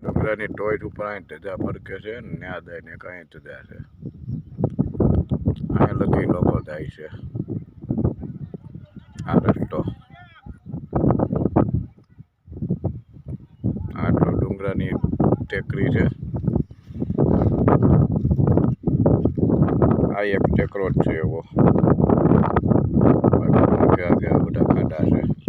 ડુંગરાની ટોચ ઉપર અહીં ધજા ફરકે છે ને ન્યા જાય ને કઈ ધજા છે. અહીંયા લગી લોકો જાય છે. આ રસ્તો આટલો ડુંગરાની ટેકરી છે. આ એક ટેકરો જ છે એવો. બાકી બધા ખાડા છે.